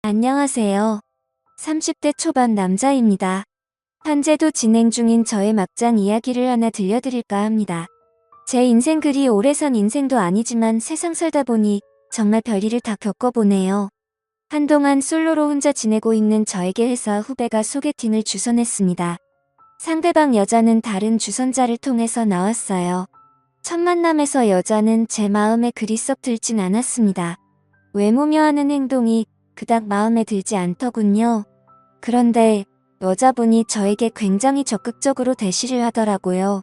안녕하세요. 30대 초반 남자입니다. 현재도 진행 중인 저의 막장 이야기를 하나 들려드릴까 합니다. 제 인생 그리 오래 산 인생도 아니지만 세상 살다 보니 정말 별일을 다 겪어보네요. 한동안 솔로로 혼자 지내고 있는 저에게 회사 후배가 소개팅을 주선했습니다. 상대방 여자는 다른 주선자를 통해서 나왔어요. 첫 만남에서 여자는 제 마음에 그리 썩 들진 않았습니다. 외모며 하는 행동이 그닥 마음에 들지 않더군요. 그런데 여자분이 저에게 굉장히 적극적으로 대시를 하더라고요.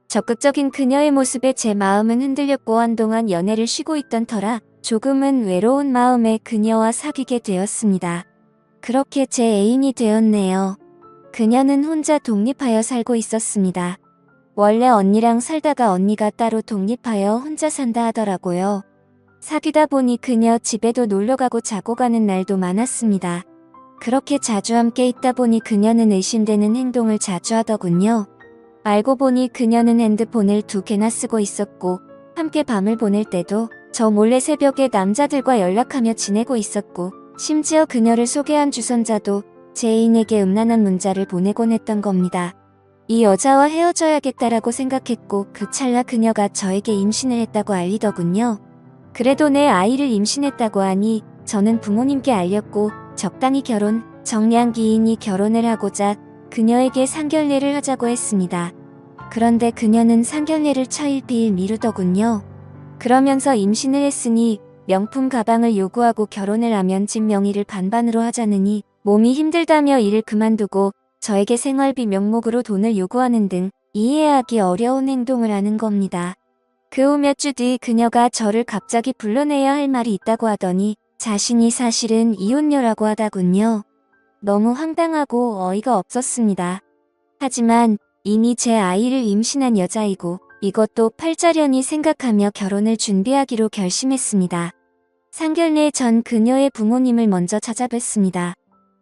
적극적인 그녀의 모습에 제 마음은 흔들렸고 한동안 연애를 쉬고 있던 터라 조금은 외로운 마음에 그녀와 사귀게 되었습니다. 그렇게 제 애인이 되었네요. 그녀는 혼자 독립하여 살고 있었습니다. 원래 언니랑 살다가 언니가 따로 독립하여 혼자 산다 하더라고요. 사귀다 보니 그녀 집에도 놀러가고 자고 가는 날도 많았습니다. 그렇게 자주 함께 있다 보니 그녀는 의심되는 행동을 자주 하더군요. 알고 보니 그녀는 핸드폰을 2개나 쓰고 있었고 함께 밤을 보낼 때도 저 몰래 새벽에 남자들과 연락하며 지내고 있었고 심지어 그녀를 소개한 주선자도 제 애인에게 음란한 문자를 보내곤 했던 겁니다. 이 여자와 헤어져야겠다라고 생각했고 그 찰나 그녀가 저에게 임신을 했다고 알리더군요. 그래도 내 아이를 임신했다고 하니 저는 부모님께 알렸고 적당히 정량기인이 결혼을 하고자 그녀에게 상견례를 하자고 했습니다. 그런데 그녀는 상견례를 차일피일 미루더군요. 그러면서 임신을 했으니 명품 가방을 요구하고 결혼을 하면 집 명의를 반반으로 하자느니 몸이 힘들다며 일을 그만두고 저에게 생활비 명목으로 돈을 요구하는 등 이해하기 어려운 행동을 하는 겁니다. 그 후 몇 주 뒤 그녀가 저를 갑자기 불러내야 할 말이 있다고 하더니 자신이 사실은 이혼녀라고 하더군요. 너무 황당하고 어이가 없었습니다. 하지만 이미 제 아이를 임신한 여자이고 이것도 팔자련이 생각하며 결혼을 준비하기로 결심했습니다. 상견례 전 그녀의 부모님을 먼저 찾아뵀습니다.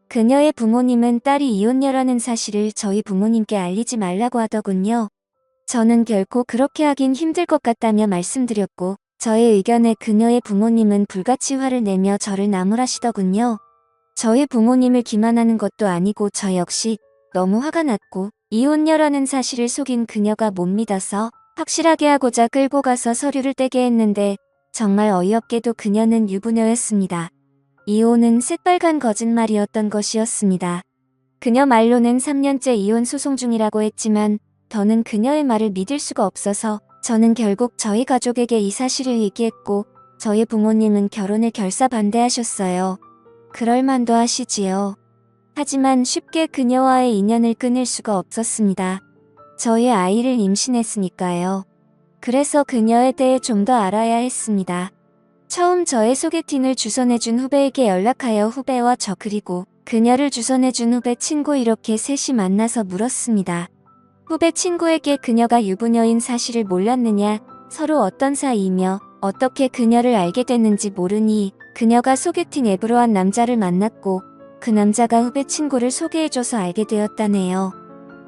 그녀의 부모님은 딸이 이혼녀라는 사실을 저희 부모님께 알리지 말라고 하더군요. 저는 결코 그렇게 하긴 힘들 것 같다며 말씀드렸고 저의 의견에 그녀의 부모님은 불같이 화를 내며 저를 나무라시더군요. 저희 부모님을 기만하는 것도 아니고 저 역시 너무 화가 났고 이혼녀라는 사실을 속인 그녀가 못 믿어서 확실하게 하고자 끌고 가서 서류를 떼게 했는데 정말 어이없게도 그녀는 유부녀였습니다. 이혼은 새빨간 거짓말이었던 것이었습니다. 그녀 말로는 3년째 이혼 소송 중이라고 했지만 저는 그녀의 말을 믿을 수가 없어서 저는 결국 저희 가족에게 이 사실을 얘기했고 저희 부모님은 결혼을 결사반대하셨어요. 그럴 만도 하시지요. 하지만 쉽게 그녀와의 인연을 끊을 수가 없었습니다. 저희 아이를 임신했으니까요. 그래서 그녀에 대해 좀 더 알아야 했습니다. 처음 저의 소개팅을 주선해준 후배에게 연락하여 후배와 저 그리고 그녀를 주선해준 후배 친구 이렇게 셋이 만나서 물었습니다. 후배 친구에게 그녀가 유부녀인 사실을 몰랐느냐, 서로 어떤 사이이며 어떻게 그녀를 알게 됐는지 모르니 그녀가 소개팅 앱으로 한 남자를 만났고 그 남자가 후배 친구를 소개해줘서 알게 되었다네요.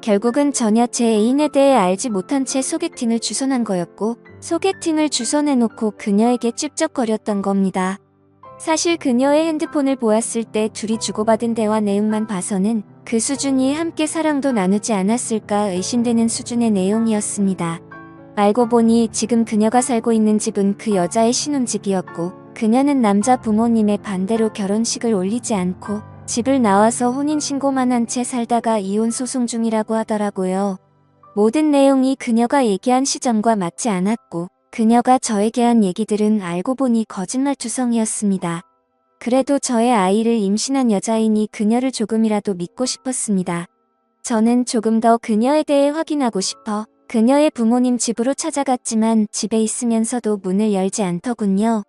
결국은 전혀 제 애인에 대해 알지 못한 채 소개팅을 주선한 거였고 소개팅을 주선해놓고 그녀에게 찝쩍거렸던 겁니다. 사실 그녀의 핸드폰을 보았을 때 둘이 주고받은 대화 내용만 봐서는 그 수준이 함께 사랑도 나누지 않았을까 의심되는 수준의 내용이었습니다. 알고 보니 지금 그녀가 살고 있는 집은 그 여자의 신혼집이었고 그녀는 남자 부모님의 반대로 결혼식을 올리지 않고 집을 나와서 혼인신고만 한 채 살다가 이혼 소송 중이라고 하더라고요. 모든 내용이 그녀가 얘기한 시점과 맞지 않았고 그녀가 저에게 한 얘기들은 알고 보니 거짓말투성이었습니다. 그래도 저의 아이를 임신한 여자이니 그녀를 조금이라도 믿고 싶었습니다. 저는 조금 더 그녀에 대해 확인하고 싶어 그녀의 부모님 집으로 찾아갔지만 집에 있으면서도 문을 열지 않더군요.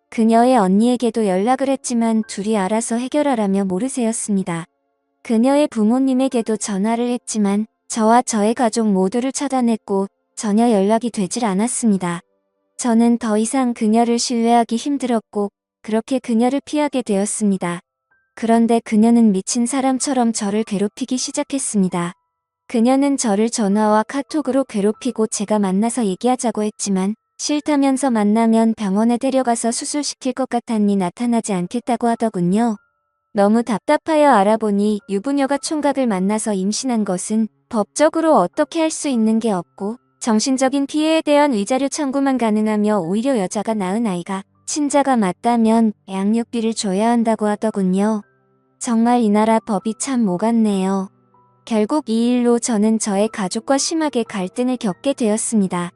그녀의 언니에게도 연락을 했지만 둘이 알아서 해결하라며 모르쇠였습니다. 그녀의 부모님에게도 전화를 했지만 저와 저의 가족 모두를 차단했고 전혀 연락이 되질 않았습니다. 저는 더 이상 그녀를 신뢰하기 힘들었고 그렇게 그녀를 피하게 되었습니다. 그런데 그녀는 미친 사람처럼 저를 괴롭히기 시작했습니다. 그녀는 저를 전화와 카톡으로 괴롭히고 제가 만나서 얘기하자고 했지만 싫다면서 만나면 병원에 데려가서 수술시킬 것 같았니 나타나지 않겠다고 하더군요. 너무 답답하여 알아보니 유부녀가 총각을 만나서 임신한 것은 법적으로 어떻게 할 수 있는 게 없고 정신적인 피해에 대한 위자료 청구만 가능하며 오히려 여자가 낳은 아이가 친자가 맞다면 양육비를 줘야 한다고 하더군요. 정말 이 나라 법이 참 오갔네요. 결국 이 일로 저는 저의 가족과 심하게 갈등을 겪게 되었습니다.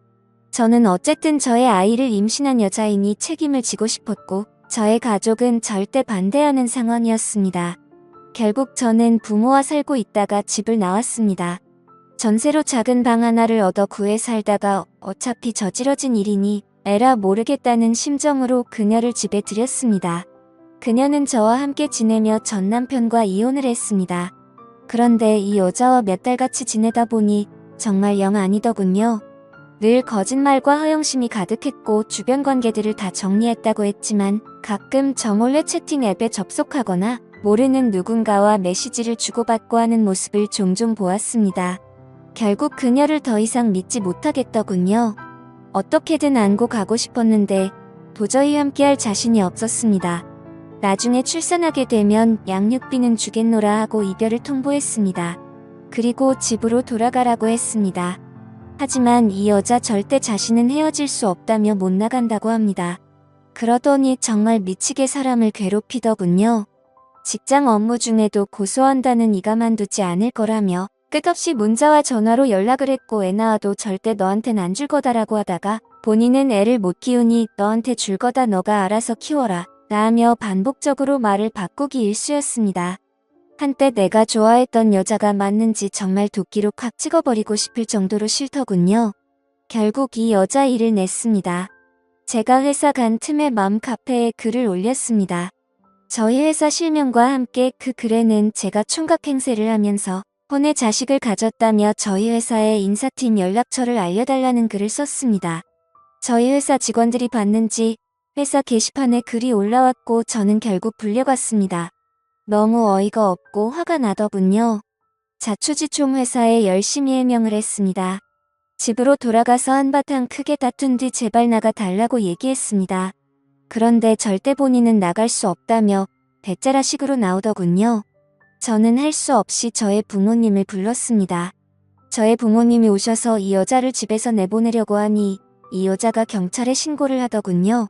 저는 어쨌든 저의 아이를 임신한 여자이니 책임을 지고 싶었고 저의 가족은 절대 반대하는 상황이었습니다. 결국 저는 부모와 살고 있다가 집을 나왔습니다. 전세로 작은 방 하나를 얻어 구해 살다가 어차피 저지러진 일이니 에라 모르겠다는 심정으로 그녀를 집에 들였습니다. 그녀는 저와 함께 지내며 전 남편과 이혼을 했습니다. 그런데 이 여자와 몇 달 같이 지내다 보니 정말 영 아니더군요. 늘 거짓말과 허영심이 가득했고 주변 관계들을 다 정리했다고 했지만 가끔 저 몰래 채팅 앱에 접속하거나 모르는 누군가와 메시지를 주고받고 하는 모습을 종종 보았습니다. 결국 그녀를 더 이상 믿지 못하겠더군요. 어떻게든 안고 가고 싶었는데 도저히 함께할 자신이 없었습니다. 나중에 출산하게 되면 양육비는 주겠노라 하고 이별을 통보했습니다. 그리고 집으로 돌아가라고 했습니다. 하지만 이 여자 절대 자신은 헤어질 수 없다며 못 나간다고 합니다. 그러더니 정말 미치게 사람을 괴롭히더군요. 직장 업무 중에도 고소한다는 가만두지 않을 거라며 끝없이 문자와 전화로 연락을 했고 애 낳아도 절대 너한텐 안 줄 거다라고 하다가 본인은 애를 못 키우니 너한테 줄 거다 너가 알아서 키워라 라며 반복적으로 말을 바꾸기 일쑤였습니다. 한때 내가 좋아했던 여자가 맞는지 정말 도끼로 콱 찍어버리고 싶을 정도로 싫더군요. 결국 이 여자 일을 냈습니다. 제가 회사 간 틈에 맘 카페에 글을 올렸습니다. 저희 회사 실명과 함께 그 글에는 제가 총각 행세를 하면서 혼의 자식을 가졌다며 저희 회사의 인사팀 연락처를 알려달라는 글을 썼습니다. 저희 회사 직원들이 봤는지 회사 게시판에 글이 올라왔고 저는 결국 불려갔습니다. 너무 어이가 없고 화가 나더군요. 자초지종 회사에 열심히 해명을 했습니다. 집으로 돌아가서 한바탕 크게 다툰 뒤 제발 나가 달라고 얘기했습니다. 그런데 절대 본인은 나갈 수 없다며 배짜라식으로 나오더군요. 저는 할 수 없이 저의 부모님을 불렀습니다. 저의 부모님이 오셔서 이 여자를 집에서 내보내려고 하니 이 여자가 경찰에 신고를 하더군요.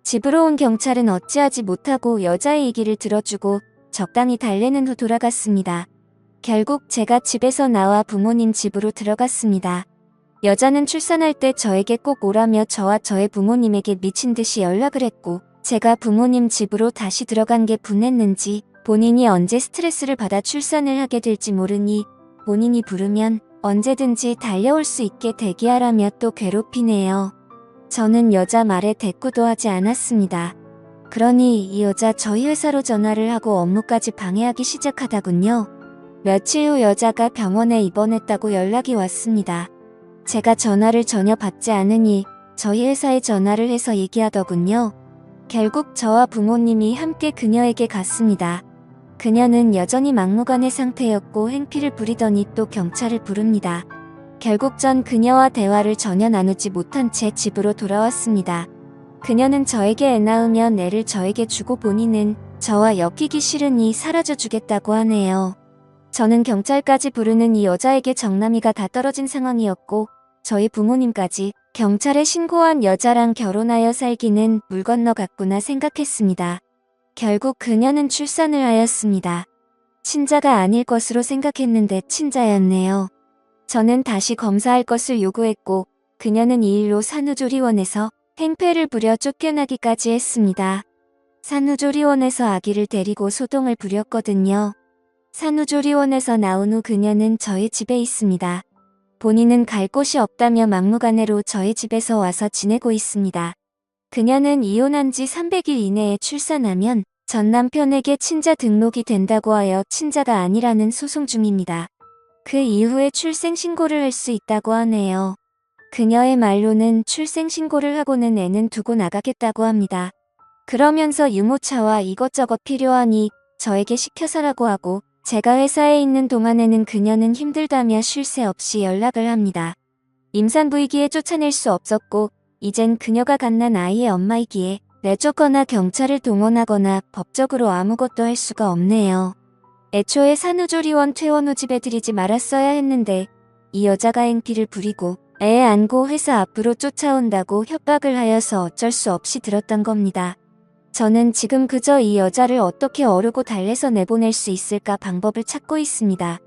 집으로 온 경찰은 어찌하지 못하고 여자의 얘기를 들어주고 적당히 달래는 후 돌아갔습니다. 결국 제가 집에서 나와 부모님 집으로 들어갔습니다. 여자는 출산할 때 저에게 꼭 오라며 저와 저의 부모님에게 미친 듯이 연락을 했고 제가 부모님 집으로 다시 들어간 게 분했는지 본인이 언제 스트레스를 받아 출산을 하게 될지 모르니 본인이 부르면 언제든지 달려올 수 있게 대기하라며 또 괴롭히네요. 저는 여자 말에 대꾸도 하지 않았습니다. 그러니 이 여자 저희 회사로 전화를 하고 업무까지 방해하기 시작하더군요. 며칠 후 여자가 병원에 입원했다고 연락이 왔습니다. 제가 전화를 전혀 받지 않으니 저희 회사에 전화를 해서 얘기하더군요. 결국 저와 부모님이 함께 그녀에게 갔습니다. 그녀는 여전히 막무가내 상태였고 행피를 부리더니 또 경찰을 부릅니다. 결국 전 그녀와 대화를 전혀 나누지 못한 채 집으로 돌아왔습니다. 그녀는 저에게 애 낳으면 애를 저에게 주고 본인은 저와 엮이기 싫으니 사라져 주겠다고 하네요. 저는 경찰까지 부르는 이 여자에게 정남이가 다 떨어진 상황이었고 저희 부모님까지 경찰에 신고한 여자랑 결혼하여 살기는 물 건너갔구나 생각했습니다. 결국 그녀는 출산을 하였습니다. 친자가 아닐 것으로 생각했는데 친자였네요. 저는 다시 검사할 것을 요구했고 그녀는 이 일로 산후조리원에서 행패를 부려 쫓겨나기까지 했습니다. 산후조리원에서 아기를 데리고 소동을 부렸거든요. 산후조리원에서 나온 후 그녀는 저희 집에 있습니다. 본인은 갈 곳이 없다며 막무가내로 저희 집에서 와서 지내고 있습니다. 그녀는 이혼한 지 300일 이내에 출산하면 전 남편에게 친자 등록이 된다고 하여 친자가 아니라는 소송 중입니다. 그 이후에 출생신고를 할 수 있다고 하네요. 그녀의 말로는 출생신고를 하고는 애는 두고 나가겠다고 합니다. 그러면서 유모차와 이것저것 필요하니 저에게 시켜서라고 하고 제가 회사에 있는 동안에는 그녀는 힘들다며 쉴 새 없이 연락을 합니다. 임산부이기에 쫓아낼 수 없었고 이젠 그녀가 갓난 아이의 엄마이기에 내쫓거나 경찰을 동원하거나 법적으로 아무것도 할 수가 없네요. 애초에 산후조리원 퇴원 후 집에 들이지 말았어야 했는데 이 여자가 행피를 부리고 애 안고 회사 앞으로 쫓아온다고 협박을 하여서 어쩔 수 없이 들었던 겁니다. 저는 지금 그저 이 여자를 어떻게 어르고 달래서 내보낼 수 있을까 방법을 찾고 있습니다.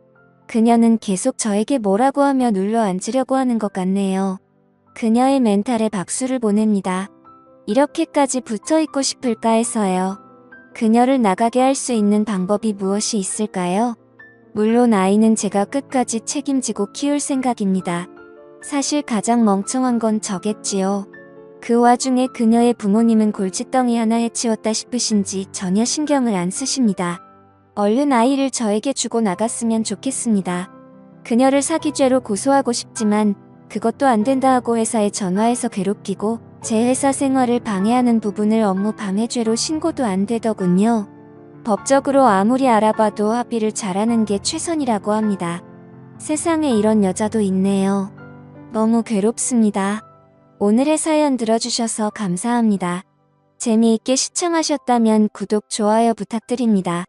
그녀는 계속 저에게 뭐라고 하며 눌러앉으려고 하는 것 같네요. 그녀의 멘탈에 박수를 보냅니다. 이렇게까지 붙어있고 싶을까 해서요. 그녀를 나가게 할 수 있는 방법이 무엇이 있을까요? 물론 아이는 제가 끝까지 책임지고 키울 생각입니다. 사실 가장 멍청한 건 저겠지요. 그 와중에 그녀의 부모님은 골칫덩이 하나 해치웠다 싶으신지 전혀 신경을 안 쓰십니다. 얼른 아이를 저에게 주고 나갔으면 좋겠습니다. 그녀를 사기죄로 고소하고 싶지만 그것도 안 된다 하고 회사에 전화해서 괴롭히고 제 회사 생활을 방해하는 부분을 업무 방해죄로 신고도 안 되더군요. 법적으로 아무리 알아봐도 합의를 잘하는 게 최선이라고 합니다. 세상에 이런 여자도 있네요. 너무 괴롭습니다. 오늘의 사연 들어주셔서 감사합니다. 재미있게 시청하셨다면 구독, 좋아요 부탁드립니다.